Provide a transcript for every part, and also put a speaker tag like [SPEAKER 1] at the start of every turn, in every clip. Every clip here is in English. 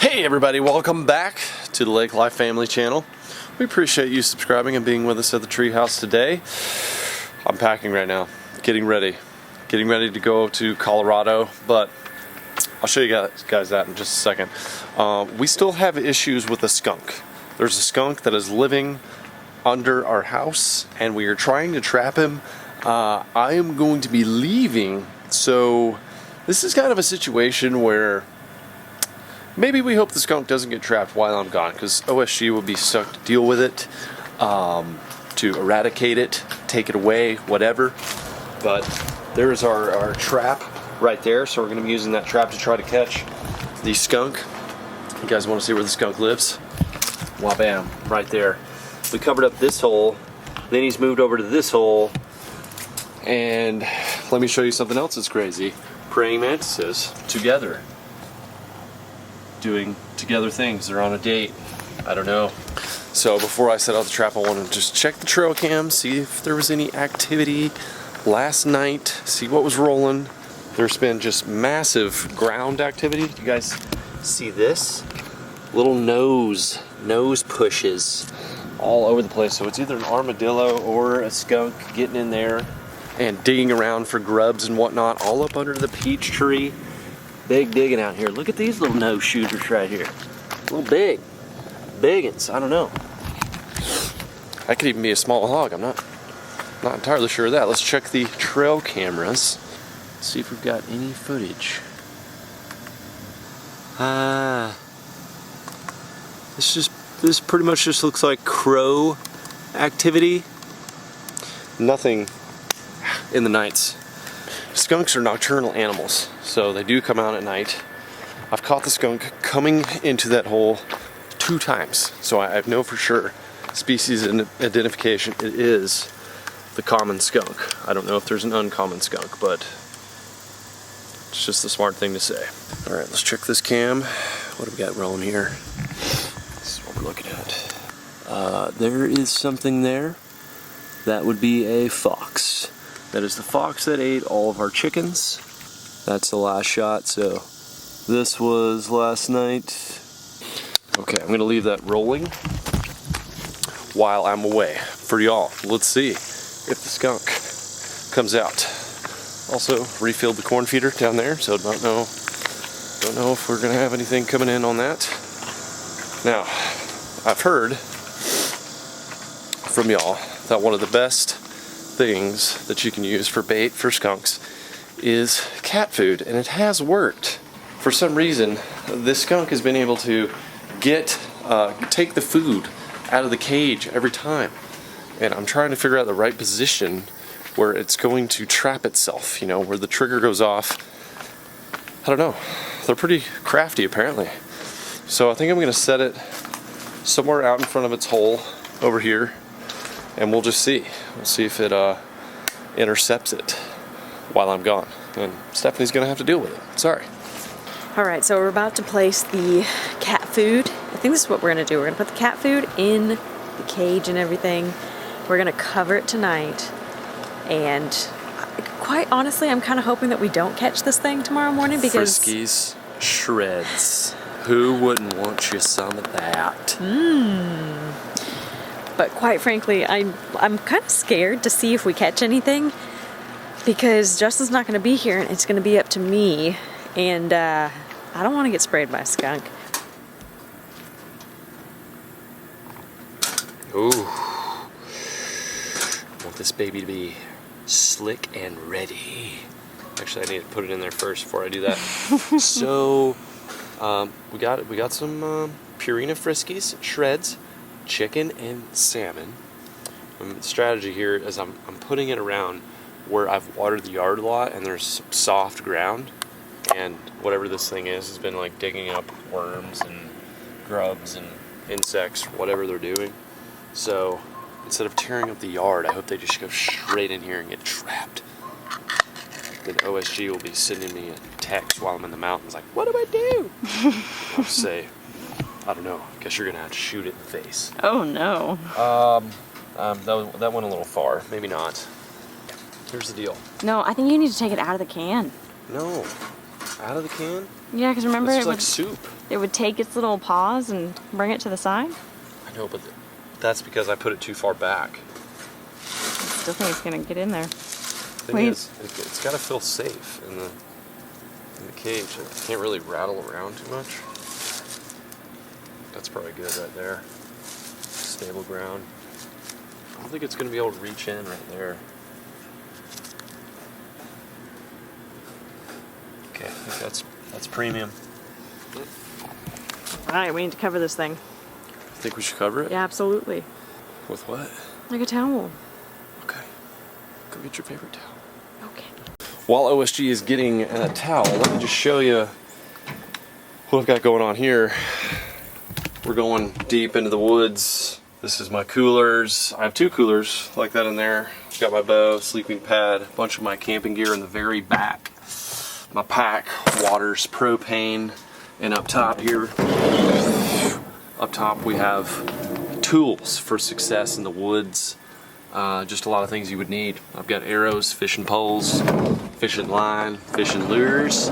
[SPEAKER 1] Hey everybody, welcome back to the Lake Life Family channel. We appreciate you subscribing and being with us at the treehouse today. I'm packing right now, getting ready to go to Colorado, but I'll show you guys that in just a second. We still have issues with a skunk. There's a skunk that is living under our house and we are trying to trap him. I am going to be leaving, so this is kind of a situation where maybe we hope the skunk doesn't get trapped while I'm gone, because OSG will be stuck to deal with it, to eradicate it, take it away, whatever. But there's our trap right there, so we're going to be using that trap to try to catch the skunk. You guys want to see where the skunk lives? Wah-bam, right there. We covered up this hole, then he's moved over to this hole, and let me show you something else that's crazy. Praying mantises together, doing together things. They're on a date. I don't know. So before I set out the trap, I want to just check the trail cam, see if there was any activity last night, see what was rolling. There's been just massive ground activity. You guys see this? Little nose pushes all over the place. So it's either an armadillo or a skunk getting in there and digging around for grubs and whatnot, all up under the peach tree. Big digging out here. Look at these little nose shooters right here. A little big. Biggins. I don't know. That could even be a small hog. I'm not entirely sure of that. Let's check the trail cameras. See if we've got any footage. This pretty much just looks like crow activity. Nothing in the nights. Skunks are nocturnal animals, so they do come out at night. I've caught the skunk coming into that hole 2 times, so I know for sure species identification. It is the common skunk. I don't know if there's an uncommon skunk, but it's just the smart thing to say. All right, let's check this cam. What have we got rolling here? This is what we're looking at. There is something there. That would be a fox. That is the fox that ate all of our chickens. That's the last shot, so this was last night. Okay, I'm gonna leave that rolling while I'm away for y'all. Let's see if the skunk comes out. Also refilled the corn feeder down there, so don't know if we're gonna have anything coming in on that. Now, I've heard from y'all that one of the best things that you can use for bait for skunks is cat food, and it has worked. For some reason, this skunk has been able to take the food out of the cage every time, and I'm trying to figure out the right position where it's going to trap itself, you know, where the trigger goes off. I don't know. They're pretty crafty apparently. So I think I'm going to set it somewhere out in front of its hole over here, and we'll just see. We'll see if it intercepts it while I'm gone. And Stephanie's gonna have to deal with it. Sorry.
[SPEAKER 2] Alright, so we're about to place the cat food. I think this is what we're gonna do. We're gonna put the cat food in the cage and everything. We're gonna cover it tonight. And quite honestly, I'm kind of hoping that we don't catch this thing tomorrow morning, because
[SPEAKER 1] Friskies shreds. Who wouldn't want you some of that?
[SPEAKER 2] But quite frankly, I'm kind of scared to see if we catch anything, because Justin's not going to be here and it's going to be up to me, and I don't want to get sprayed by a skunk.
[SPEAKER 1] Ooh. I want this baby to be slick and ready. Actually, I need to put it in there first before I do that. So, we got some Purina Friskies, shreds, chicken and salmon. The strategy here is I'm putting it around where I've watered the yard a lot and there's soft ground, and whatever this thing is has been like digging up worms and grubs and insects, whatever they're doing. So instead of tearing up the yard, I hope they just go straight in here and get trapped. Then OSG will be sending me a text while I'm in the mountains like, what do I do? I'll say, I don't know. I guess you're gonna have to shoot it in the face.
[SPEAKER 2] Oh no.
[SPEAKER 1] That went a little far. Maybe not. Here's the deal.
[SPEAKER 3] No, I think you need to take it out of the can.
[SPEAKER 1] No. Out of the can?
[SPEAKER 2] Yeah, because remember
[SPEAKER 1] It's like soup.
[SPEAKER 2] It would take its little paws and bring it to the side.
[SPEAKER 1] I know, but that's because I put it too far back.
[SPEAKER 2] I still think it's gonna get in there.
[SPEAKER 1] The thing is, it's got to feel safe in the cage. It can't really rattle around too much. That's probably good right there. Stable ground. I don't think it's going to be able to reach in right there. Okay, I think that's premium.
[SPEAKER 2] All right, we need to cover this thing.
[SPEAKER 1] Think we should cover it?
[SPEAKER 2] Yeah, absolutely.
[SPEAKER 1] With what?
[SPEAKER 2] Like a towel.
[SPEAKER 1] Okay. Go get your favorite towel.
[SPEAKER 2] Okay.
[SPEAKER 1] While OSG is getting a towel, let me just show you what I've got going on here. We're going deep into the woods. This is my coolers. I have 2 coolers like that in there. Got my bow, sleeping pad, a bunch of my camping gear in the very back. My pack, waters, propane, and up top here, up top we have tools for success in the woods. Just a lot of things you would need. I've got arrows, fishing poles, fishing line, fishing lures.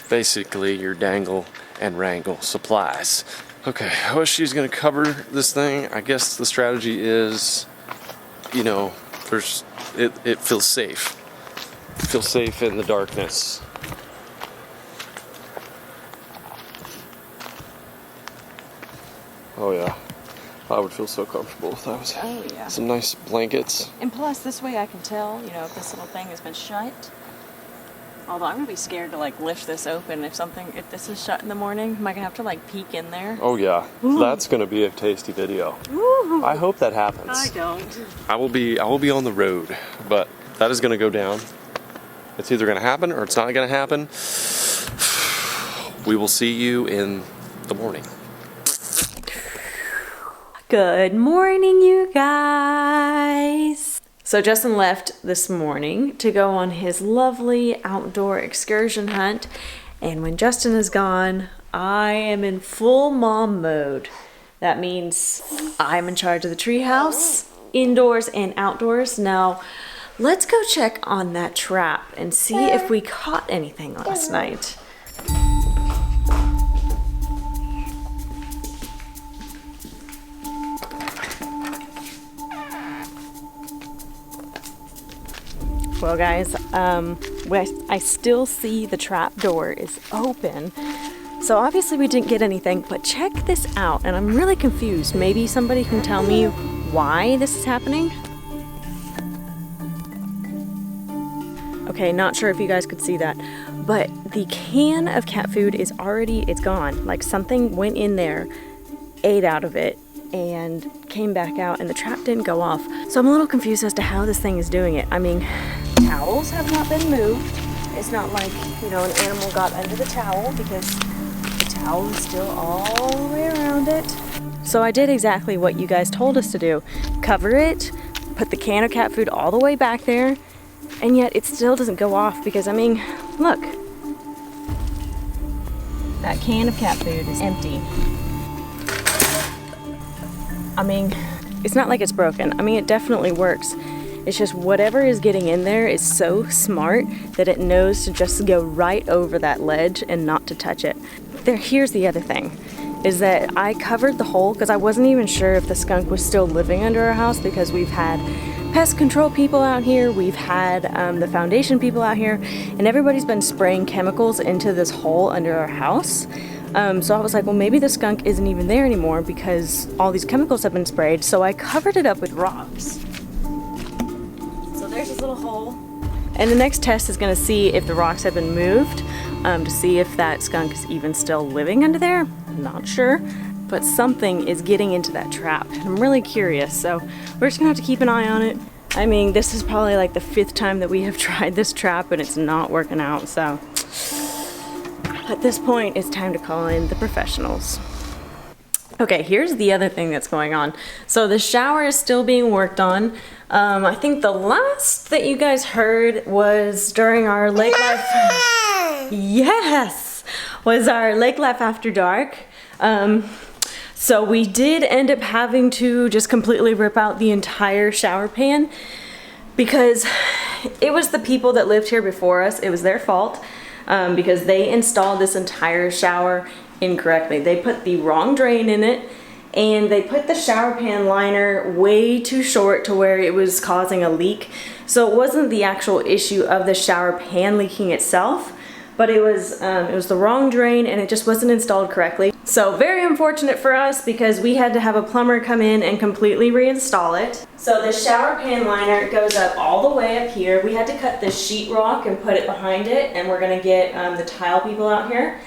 [SPEAKER 1] Basically your dangle and wrangle supplies. Okay, OSG's gonna cover this thing. I guess the strategy is, you know, it feels safe. It feels safe in the darkness. Oh yeah, I would feel so comfortable if that was
[SPEAKER 2] Oh yeah.
[SPEAKER 1] some nice blankets.
[SPEAKER 2] And plus, this way I can tell, if this little thing has been shut. Although I'm gonna be scared to like lift this open if this is shut in the morning. Am I gonna have to like peek in there?
[SPEAKER 1] Oh yeah, that's gonna be a tasty video.
[SPEAKER 2] Ooh.
[SPEAKER 1] I hope that happens.
[SPEAKER 2] I don't.
[SPEAKER 1] I will be on the road, but that is gonna go down. It's either gonna happen or it's not gonna happen. We will see you in the morning.
[SPEAKER 2] Good morning, you guys. So Justin left this morning to go on his lovely outdoor excursion hunt. And when Justin is gone, I am in full mom mode. That means I'm in charge of the treehouse, indoors and outdoors. Now, let's go check on that trap and see if we caught anything last night. Well guys, I still see the trap door is open. So obviously we didn't get anything, but check this out, and I'm really confused. Maybe somebody can tell me why this is happening? Okay, not sure if you guys could see that, but the can of cat food is it's gone. Like something went in there, ate out of it, and came back out, and the trap didn't go off. So I'm a little confused as to how this thing is doing it. I mean, towels have not been moved. It's not like, an animal got under the towel, because the towel is still all the way around it. So I did exactly what you guys told us to do. Cover it, put the can of cat food all the way back there, and yet it still doesn't go off because, look. That can of cat food is empty. It's not like it's broken. It definitely works. It's just whatever is getting in there is so smart that it knows to just go right over that ledge and not to touch it. Here's the other thing, is that I covered the hole because I wasn't even sure if the skunk was still living under our house, because we've had pest control people out here, we've had the foundation people out here, and everybody's been spraying chemicals into this hole under our house. So I was like, well, maybe the skunk isn't even there anymore because all these chemicals have been sprayed. So I covered it up with rocks. So there's this little hole. And the next test is going to see if the rocks have been moved, to see if that skunk is even still living under there. I'm not sure, but something is getting into that trap. And I'm really curious, so we're just going to have to keep an eye on it. This is probably like the 5th time that we have tried this trap and it's not working out, so at this point, it's time to call in the professionals. Okay, here's the other thing that's going on. So the shower is still being worked on. I think the last that you guys heard was during our Lake Life. Yes, was our Lake Life After Dark. So we did end up having to just completely rip out the entire shower pan because it was the people that lived here before us. It was their fault because they installed this entire shower incorrectly. They put the wrong drain in it, and they put the shower pan liner way too short to where it was causing a leak. So it wasn't the actual issue of the shower pan leaking itself, but it was the wrong drain and it just wasn't installed correctly. So very unfortunate for us because we had to have a plumber come in and completely reinstall it. So the shower pan liner goes up all the way up here. We had to cut the sheetrock and put it behind it, and we're gonna get the tile people out here,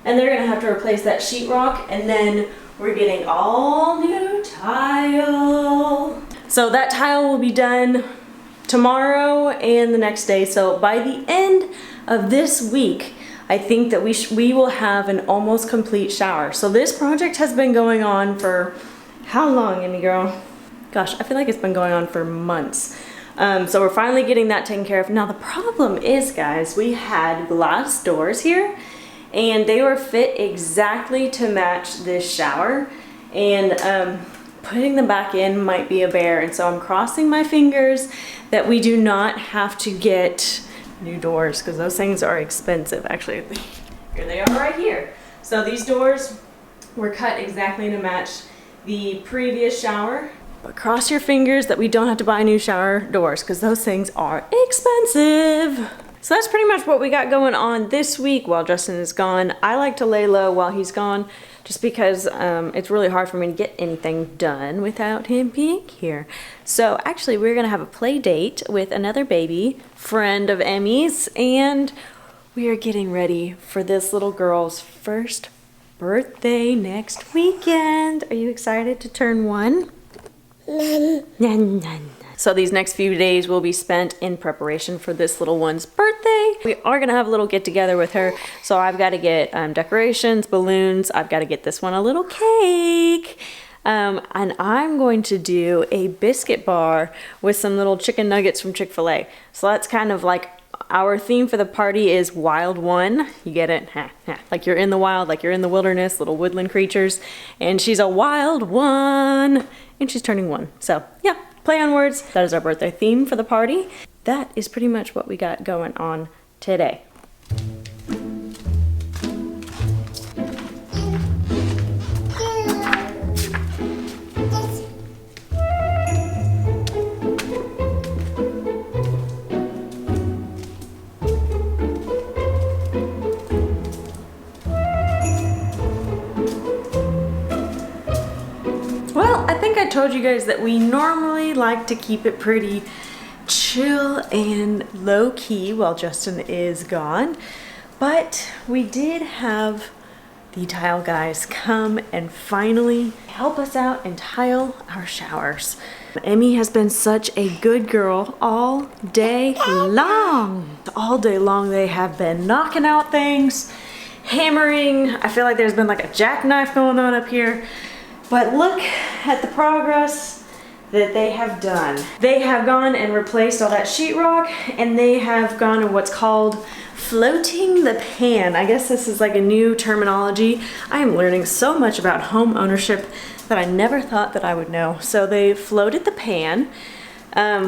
[SPEAKER 2] and they're gonna have to replace that sheetrock, and then we're getting all new tile. So that tile will be done tomorrow and the next day. So by the end of this week, I think that we will have an almost complete shower. So this project has been going on for how long, Emmy girl? Gosh, I feel like it's been going on for months. So we're finally getting that taken care of. Now the problem is, guys, we had glass doors here, and they were fit exactly to match this shower, and putting them back in might be a bear. And so I'm crossing my fingers that we do not have to get new doors, because those things are expensive. Actually, here they are right here. So these doors were cut exactly to match the previous shower. But cross your fingers that we don't have to buy new shower doors, because those things are expensive. So that's pretty much what we got going on this week while Justin is gone. I like to lay low while he's gone just because it's really hard for me to get anything done without him being here. So actually we're gonna have a play date with another baby friend of Emmy's, and we are getting ready for this little girl's first birthday next weekend. Are you excited to turn 1? So these next few days will be spent in preparation for this little one's birthday. We are gonna have a little get together with her. So I've got to get decorations, balloons. I've got to get this one a little cake. And I'm going to do a biscuit bar with some little chicken nuggets from Chick-fil-A. So that's kind of like our theme for the party is Wild One. You get it? Like you're in the wild, like you're in the wilderness, little woodland creatures. And she's a wild one, and she's turning 1. So yeah, play on words. That is our birthday theme for the party. That is pretty much what we got going on today. I told you guys that we normally like to keep it pretty chill and low-key while Justin is gone, but we did have the tile guys come and finally help us out and tile our showers. Emmy has been such a good girl all day long. All day long they have been knocking out things, hammering. I feel like there's been like a jackknife going on up here. But look at the progress that they have done. They have gone and replaced all that sheetrock, and they have gone in what's called floating the pan. I guess this is like a new terminology. I am learning so much about home ownership that I never thought that I would know. So they floated the pan,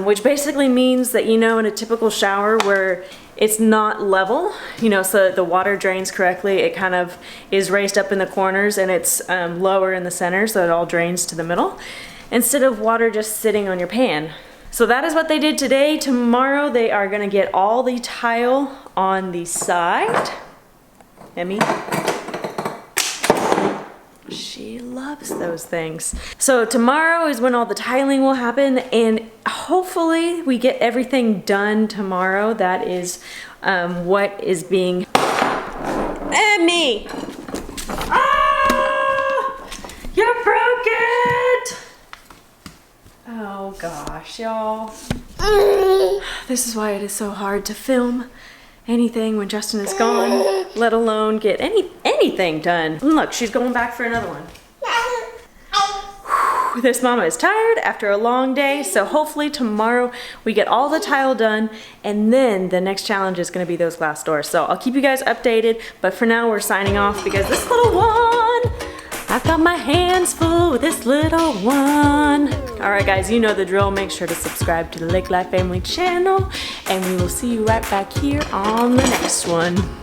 [SPEAKER 2] which basically means that, you know, in a typical shower where it's not level, you know, so the water drains correctly, it kind of is raised up in the corners, and it's lower in the center, so it all drains to the middle, instead of water just sitting on your pan. So that is what they did today. Tomorrow they are gonna get all the tile on the side. Emmy? She loves those things. So tomorrow is when all the tiling will happen, and hopefully we get everything done tomorrow. That is what is being... Emmy! Ah! You broke it! Oh gosh, y'all. This is why it is so hard to film anything when Justin is gone, let alone get anything done. And look, she's going back for another one. This mama is tired after a long day, so hopefully tomorrow we get all the tile done, and then the next challenge is gonna be those glass doors. So I'll keep you guys updated, but for now we're signing off because this little one I've got my hands full with this little one. All right, guys, you know the drill. Make sure to subscribe to the Lake Life Family channel, and we will see you right back here on the next one.